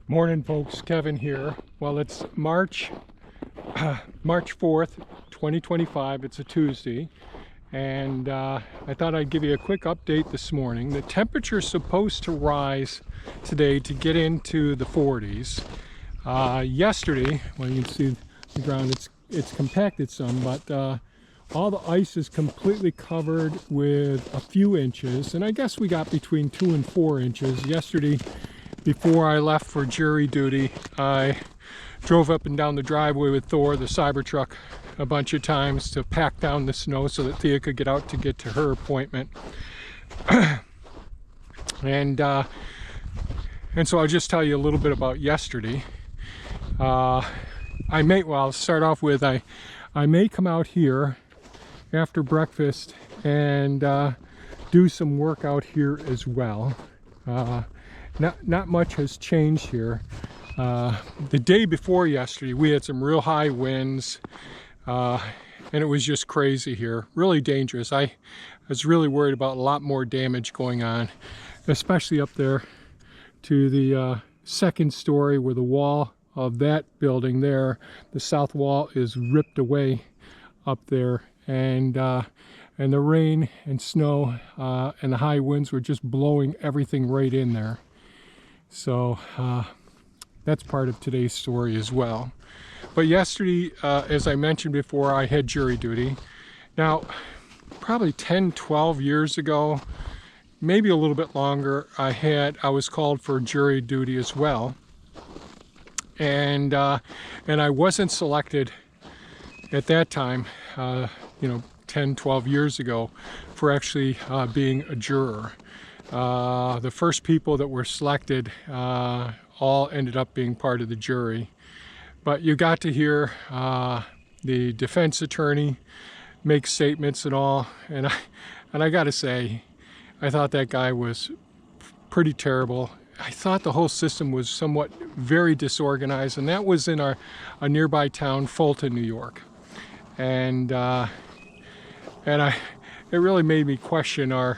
Morning folks, Kevin here. Well, it's March 4th, 2025. It's a Tuesday, and I thought I'd give you a quick update this morning. The temperature's supposed to rise today to get into the 40s. Yesterday, well, you can see the ground, it's compacted some, but all the ice is completely covered with a few inches, and I guess we got between 2 and 4 inches. Yesterday, before I left for jury duty, I drove up and down the driveway with Thor, the Cybertruck, a bunch of times to pack down the snow so that Thea could get out to get to her appointment. and so I'll just tell you a little bit about yesterday. I'll start off with I may come out here after breakfast and do some work out here as well. Not much has changed here. The day before yesterday, we had some real high winds, and it was just crazy here, really dangerous. I was really worried about a lot more damage going on, especially up there to the second story where the wall of that building there, the south wall, is ripped away up there, and the rain and snow and the high winds were just blowing everything right in there. So that's part of today's story as well. But yesterday, as I mentioned before, I had jury duty. Now, probably 10-12 years ago, maybe a little bit longer, I was called for jury duty as well, and I wasn't selected at that time, 10-12 years ago, for actually being a juror. The first people that were selected all ended up being part of the jury. But you got to hear the defense attorney make statements and all, and I got to say, I thought that guy was pretty terrible. I thought the whole system was somewhat very disorganized, and that was in a nearby town, Fulton, New York. And it really made me question our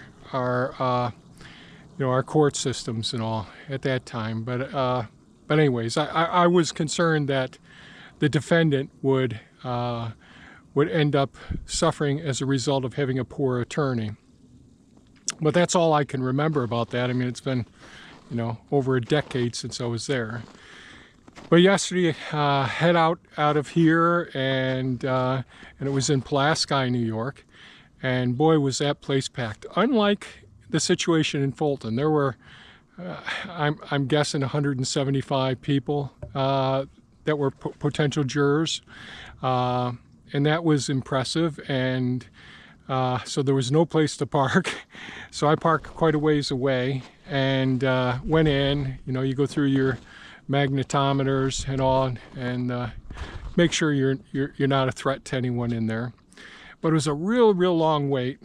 court systems and all at that time. But anyways, I was concerned that the defendant would end up suffering as a result of having a poor attorney. But that's all I can remember about that. I mean, it's been, over a decade since I was there. But yesterday, head out of here, and it was in Pulaski, New York, and boy, was that place packed. Unlike the situation in Fulton, there were, I'm guessing, 175 people that were potential jurors, and that was impressive. And so there was no place to park, so I parked quite a ways away and went in. You go through your magnetometers and all, and make sure you're not a threat to anyone in there. But it was a real long wait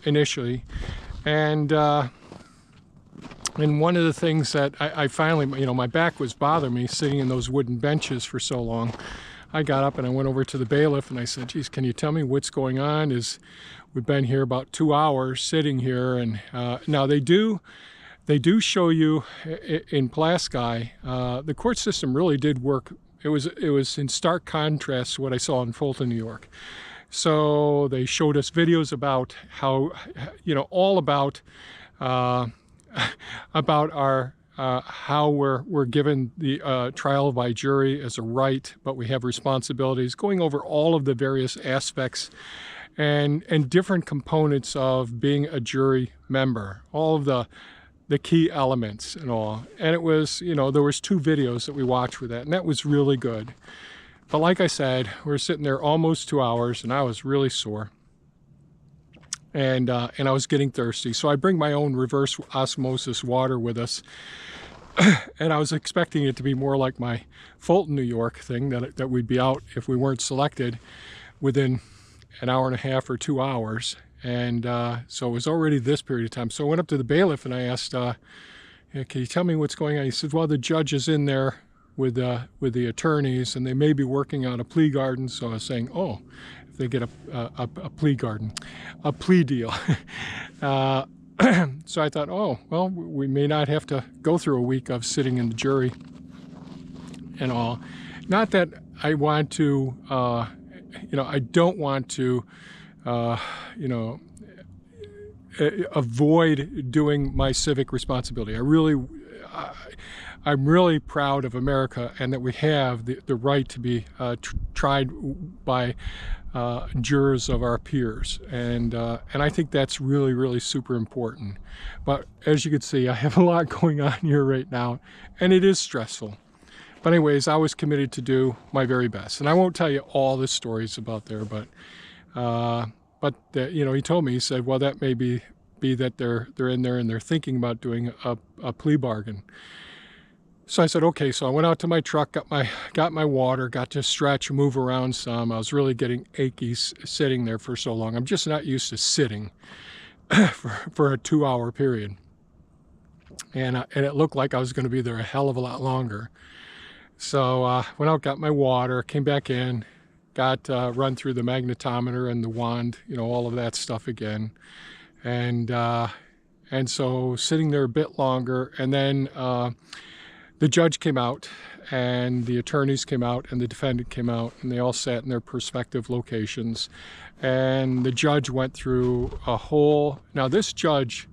initially, and one of the things that I finally, my back was bothering me sitting in those wooden benches for so long. I got up and I went over to the bailiff and I said, geez, can you tell me what's going on? We've been here about 2 hours sitting here, and now they do show you in Pulaski. The court system really did work. It was in stark contrast to what I saw in Fulton, New York. So they showed us videos about how, all about our how we're given the trial by jury as a right, but we have responsibilities, going over all of the various aspects and different components of being a jury member, all of the key elements and all. And it was, there was 2 videos that we watched with that, and that was really good. But like I said, we were sitting there almost 2 hours, and I was really sore. And I was getting thirsty. So I bring my own reverse osmosis water with us. And I was expecting it to be more like my Fulton, New York thing, that we'd be out, if we weren't selected, within an hour and a half or 2 hours. And so it was already this period of time. So I went up to the bailiff and I asked, can you tell me what's going on? He said, well, the judge is in there with the attorneys, and they may be working on a plea garden. So I was saying, oh, if they get a plea garden, a plea deal. So I thought, oh, well, we may not have to go through a week of sitting in the jury. and all. Not that I want to, I don't want to, avoid doing my civic responsibility. I'm really proud of America and that we have the right to be tried by jurors of our peers, and I think that's really, really super important. But as you can see, I have a lot going on here right now, and it is stressful. But anyways, I was committed to do my very best, and I won't tell you all the stories about there, but he told me, he said, well, that may be that they're in there and they're thinking about doing a plea bargain. So I said, okay. So I went out to my truck, got my water, got to stretch, move around some. I was really getting achy sitting there for so long. I'm just not used to sitting for a 2-hour period. And it looked like I was going to be there a hell of a lot longer. So went out, got my water, came back in, got run through the magnetometer and the wand, all of that stuff again. And so sitting there a bit longer, and then the judge came out, and the attorneys came out, and the defendant came out, and they all sat in their respective locations. And the judge went through a whole... Now, this judge,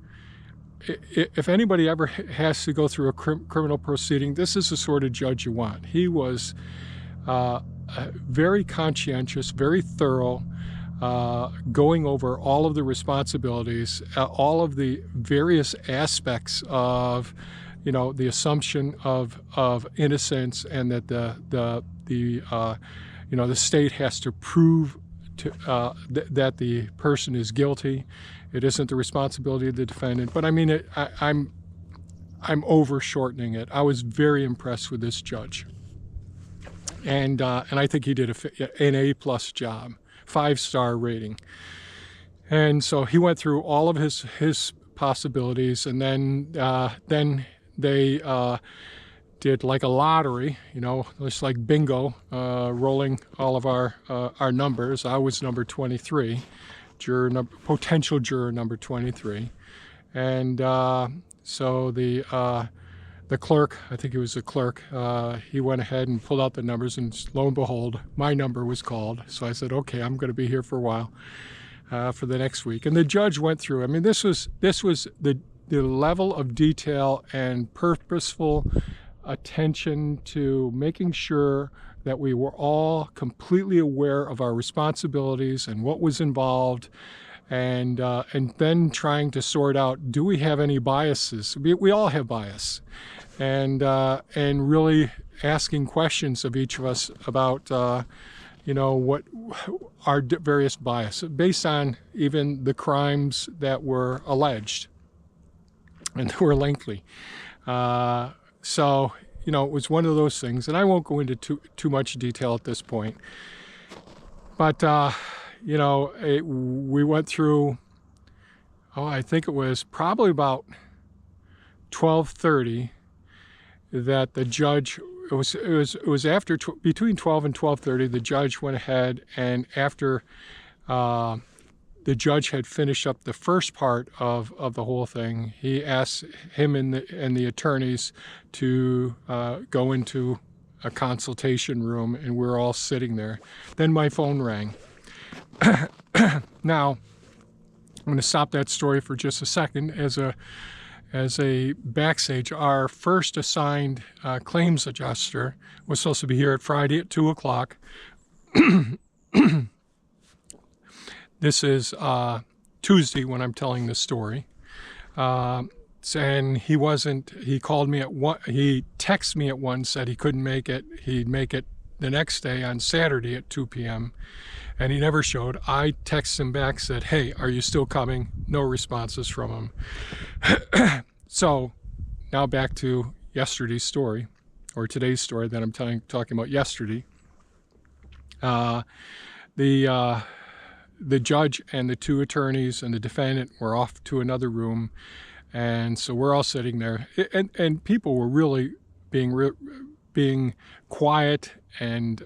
if anybody ever has to go through a criminal proceeding, this is the sort of judge you want. He was very conscientious, very thorough, going over all of the responsibilities, all of the various aspects of the assumption of innocence, and that the state has to prove that the person is guilty. It isn't the responsibility of the defendant. But I mean, I'm over-shortening it. I was very impressed with this judge, and I think he did an A+ job, 5-star rating. And so he went through all of his possibilities, and then they did like a lottery, just like bingo, rolling all of our numbers. I was number 23, potential juror number 23. And so the clerk, I think it was the clerk, he went ahead and pulled out the numbers, and lo and behold, my number was called. So I said, okay, I'm going to be here for a while, for the next week. And the judge went through, I mean, this was the level of detail and purposeful attention to making sure that we were all completely aware of our responsibilities and what was involved, and then trying to sort out, do we have any biases? We all have bias, and really asking questions of each of us about what our various biases based on even the crimes that were alleged. And they were lengthy. So, it was one of those things, and I won't go into too much detail at this point. But, we went through, I think it was probably about 12:30 that the judge, it was after, between 12 and 12:30, the judge went ahead, and after the judge had finished up the first part of the whole thing, he asked him and the attorneys to go into a consultation room, and we're all sitting there. Then my phone rang. Now, I'm going to stop that story for just a second. As a backstage, our first assigned claims adjuster was supposed to be here at Friday at 2 o'clock. This is Tuesday when I'm telling this story. And he wasn't, he called me at 1, he texted me at 1, said he couldn't make it. He'd make it the next day on Saturday at 2 p.m. and he never showed. I texted him back, said, hey, are you still coming? No responses from him. So now back to yesterday's story, or today's story that I'm talking about yesterday. The judge and the 2 attorneys and the defendant were off to another room, and so we're all sitting there, and people were really being quiet and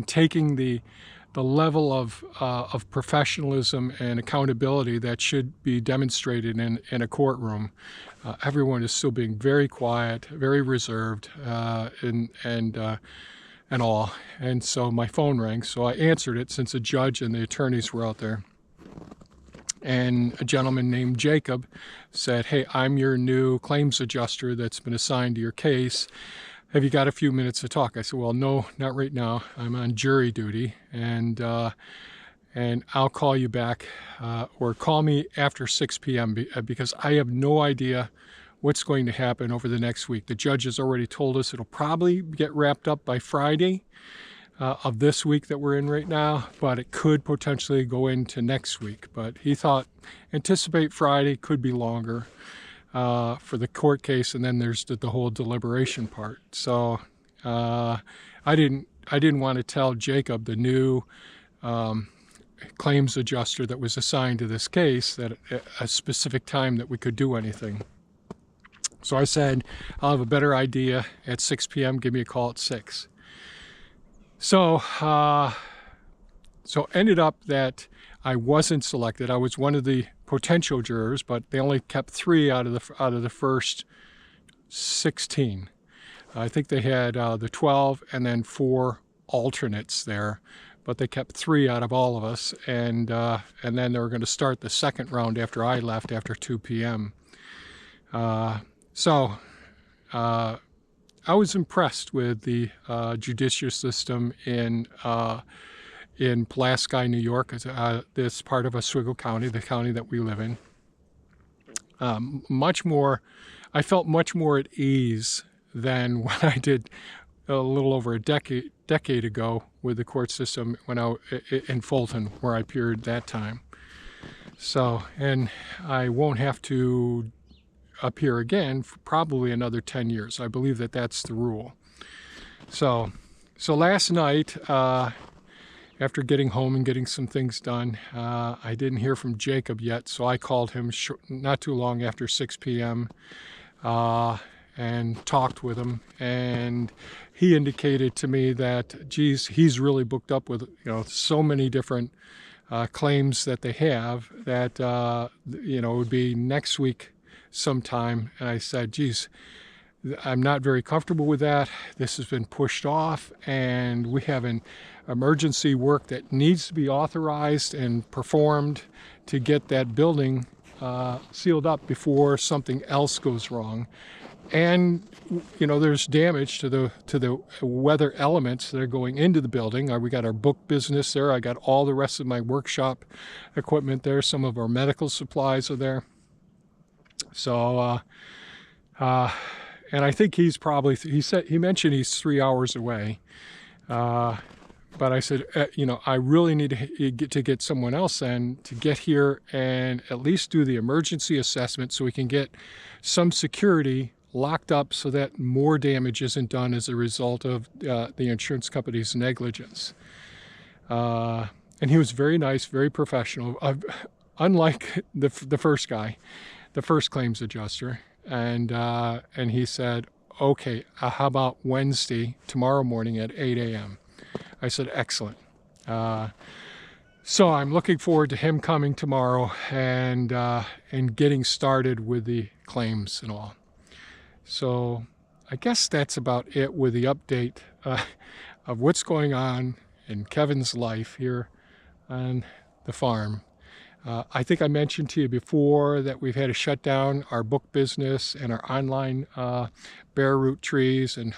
taking the level of professionalism and accountability that should be demonstrated in a courtroom. everyone is still being very quiet, very reserved, and all. And so my phone rang, so I answered it since the judge and the attorneys were out there. And a gentleman named Jacob said, "Hey, I'm your new claims adjuster that's been assigned to your case. Have you got a few minutes to talk?" I said, "Well, no, not right now. I'm on jury duty, and I'll call you back, or call me after 6 p.m. Because I have no idea what's going to happen over the next week. The judge has already told us it'll probably get wrapped up by Friday of this week that we're in right now, but it could potentially go into next week." But he thought, anticipate Friday, could be longer for the court case, and then there's the whole deliberation part. So I didn't want to tell Jacob, the new claims adjuster that was assigned to this case, that a specific time that we could do anything. So I said, "I'll have a better idea at 6 p.m. Give me a call at 6. So ended up that I wasn't selected. I was one of the potential jurors, but they only kept 3 out of the first 16. I think they had the 12 and then 4 alternates there, but they kept 3 out of all of us, and then they were going to start the second round after I left after 2 p.m. So I was impressed with the judicial system in Pulaski, New York. This part of Oswego County, the county that we live in. I felt much more at ease than when I did a little over a decade ago with the court system when I in Fulton, where I appeared that time. So, and I won't have to appear again for probably another 10 years. I believe that that's the rule. So last night, after getting home and getting some things done, I didn't hear from Jacob yet, so I called him not too long after 6 p.m. And talked with him, and he indicated to me that, geez, he's really booked up with so many different claims that they have that it would be next week sometime. And I said, geez, I'm not very comfortable with that. This has been pushed off, and we have an emergency work that needs to be authorized and performed to get that building sealed up before something else goes wrong. And there's damage to the weather elements that are going into the building. We got our book business there. I got all the rest of my workshop equipment there. Some of our medical supplies are there. So, and I think he mentioned he's 3 hours away. But I said, I really need to get someone else in to get here and at least do the emergency assessment so we can get some security locked up so that more damage isn't done as a result of the insurance company's negligence. And he was very nice, very professional, unlike the first guy, the first claims adjuster. And he said, okay, how about Wednesday, tomorrow morning at 8 a.m.? I said, excellent. So I'm looking forward to him coming tomorrow and getting started with the claims and all. So I guess that's about it with the update of what's going on in Kevin's life here on the farm. I think I mentioned to you before that we've had to shut down our book business and our online bare root trees and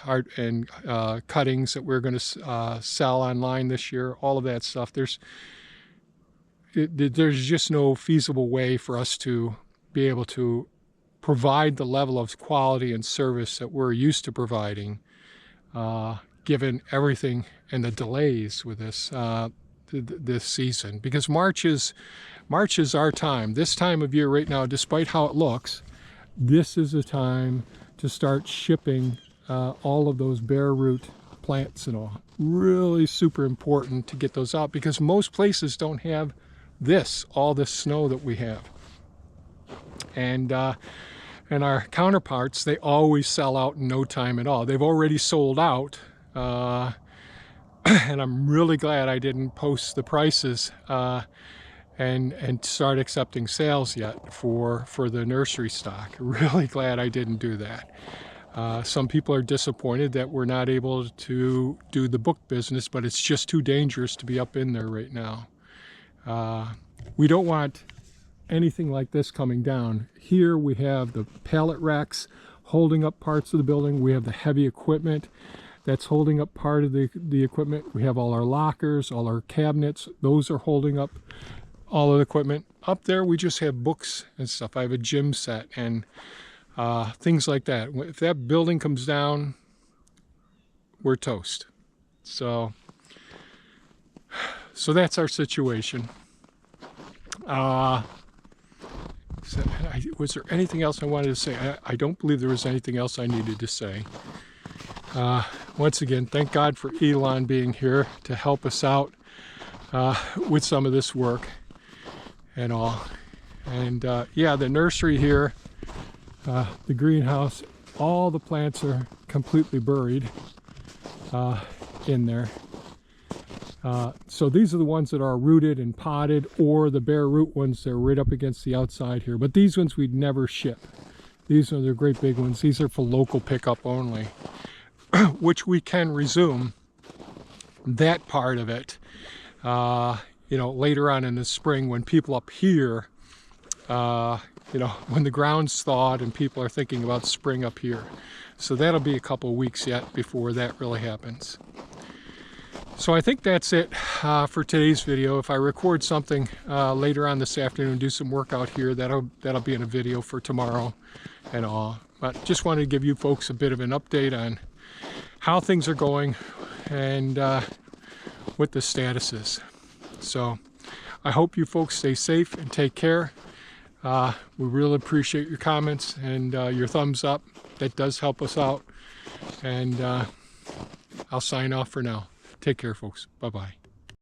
cuttings that we're going to sell online this year. All of that stuff. There's just no feasible way for us to be able to provide the level of quality and service that we're used to providing, given everything and the delays with this season. Because March is our time. This time of year right now, despite how it looks, this is the time to start shipping all of those bare root plants and all. Really super important to get those out because most places don't have all this snow that we have. And our counterparts, they always sell out in no time at all. They've already sold out, and I'm really glad I didn't post the prices and start accepting sales yet for the nursery stock. Really glad I didn't do that. Some people are disappointed that we're not able to do the book business, but it's just too dangerous to be up in there right now. We don't want anything like this coming down. Here we have the pallet racks holding up parts of the building. We have the heavy equipment that's holding up part of the equipment. We have all our lockers, all our cabinets. Those are holding up all of the equipment. Up there we just have books and stuff. I have a gym set and things like that. If that building comes down, we're toast. So that's our situation. Was there anything else I wanted to say? I don't believe there was anything else I needed to say. Once again, thank God for Elon being here to help us out with some of this work and all. And yeah, the nursery here, the greenhouse, all the plants are completely buried in there. So these are the ones that are rooted and potted, or the bare root ones that are right up against the outside here. But these ones we'd never ship. These are the great big ones. These are for local pickup only, which we can resume that part of it, you know, later on in the spring when people up here, you know, when the ground's thawed and people are thinking about spring up here. So that'll be a couple weeks yet before that really happens. So I think that's it for today's video. If I record something later on this afternoon, do some work out here, that'll be in a video for tomorrow and all. But just wanted to give you folks a bit of an update on how things are going and what the status is. So I hope you folks stay safe and take care. We really appreciate your comments and your thumbs up. That does help us out. And I'll sign off for now. Take care, folks. Bye-bye.